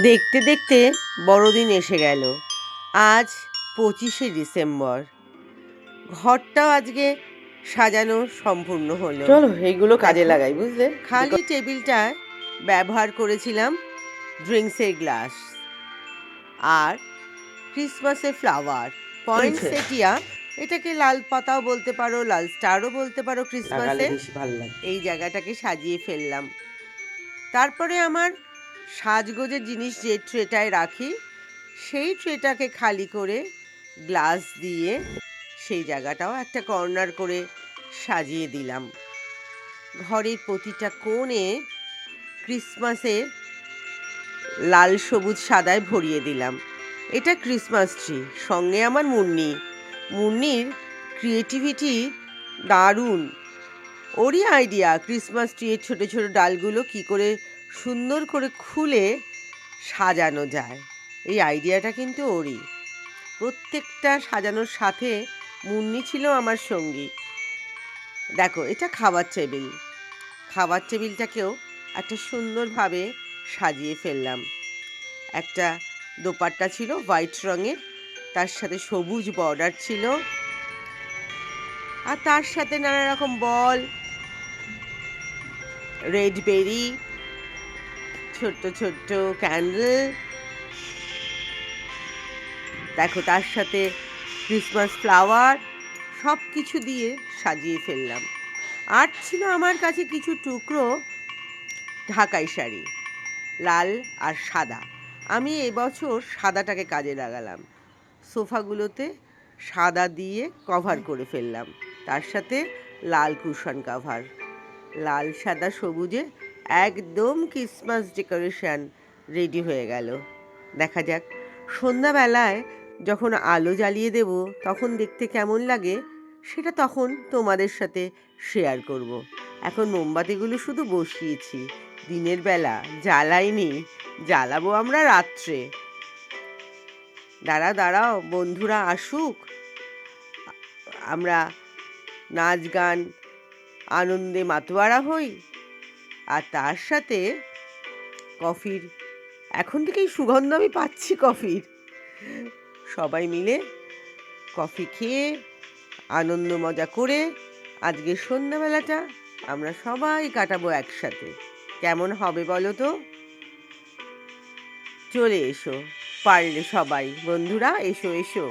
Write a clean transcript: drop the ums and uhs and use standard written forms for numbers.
দেখতে দেখতে বড়দিন এসে গেল। আজ 25শে ডিসেম্বর। ঘরটাও আজকে সাজানো সম্পূর্ণ হলো। চলো এইগুলো কাজে দেখো, লাগাই, বুঝলে? খালি টেবিলটায় ব্যবহার করেছিলাম ড্রিঙ্কসের গ্লাস আর ক্রিসমাসের ফ্লাওয়ার, পয়েন্টসেটিয়া। এটাকে লাল পাতাও বলতে পারো, লাল স্টারও বলতে পারো লাগালে ক্রিসমাসে। বেশি ভালো লাগে। এই জায়গাটাকে সাজিয়ে ফেললাম। তারপরে আমার সাজগোজের জিনিস যে ট্রেটায় রাখি, সেই ট্রেটাকে খালি করে গ্লাস দিয়ে সেই জায়গাটাও একটা কর্নার করে সাজিয়ে দিলাম। ঘরের প্রতিটা কোণে ক্রিসমাসের লাল সবুজ সাদায় ভরিয়ে দিলাম। এটা ক্রিসমাস ট্রি, সঙ্গে আমার মুন্নির ক্রিয়েটিভিটি দারুণ। ওরই আইডিয়া ক্রিসমাস ট্রির ছোট ছোট ডালগুলো কি করে সুন্দর করে খুলে সাজানো যায়। এই আইডিয়াটা কিন্তু ওরই। প্রত্যেকটা সাজানোর সাথে মুন্নি ছিল আমার সঙ্গী। দেখো, এটা খাবার টেবিলটাকেও একটা সুন্দরভাবে সাজিয়ে ফেললাম। একটা দোপাট্টা ছিল হোয়াইট রঙের, তার সাথে সবুজ বর্ডার ছিল, আর তার সাথে নানা রকম বল, রেড বেরি, ছোট্ট ছোট্ট ক্যান্ডেল। দেখো, তার সাথে ক্রিসমাস ফ্লাওয়ার, সব কিছু দিয়ে সাজিয়ে ফেললাম। আর ছিল আমার কাছে কিছু টুকরো ঢাকাই শাড়ি, লাল আর সাদা। আমি এবছর সাদাটাকে কাজে লাগালাম। সোফাগুলোতে সাদা দিয়ে কভার করে ফেললাম, তার সাথে লাল কুশন কাভার। লাল সাদা সবুজে একদম ক্রিসমাস ডেকোরেশন রেডি হয়ে গেল। দেখা যাক সন্ধ্যাবেলায় যখন আলো জ্বালিয়ে দেব তখন দেখতে কেমন লাগে, সেটা তখন তোমাদের সাথে শেয়ার করব। এখন মোমবাতিগুলো শুধু বসিয়েছি, দিনের বেলা জ্বালাইনি, জ্বালাবো আমরা রাত্রে। দাঁড়াও, বন্ধুরা আসুক, আমরা নাচ গান আনন্দে মাতোয়ারা হই। আর তার সাথে কফির, এখন থেকেই সুগন্ধ আমি পাচ্ছি কফির। সবাই মিলে কফি খেয়ে আনন্দ মজা করে আজকের সন্ধ্যাবেলাটা আমরা সবাই কাটাবো একসাথে। কেমন হবে বলো তো? চলে এসো, পারলে সবাই বন্ধুরা, এসো এসো।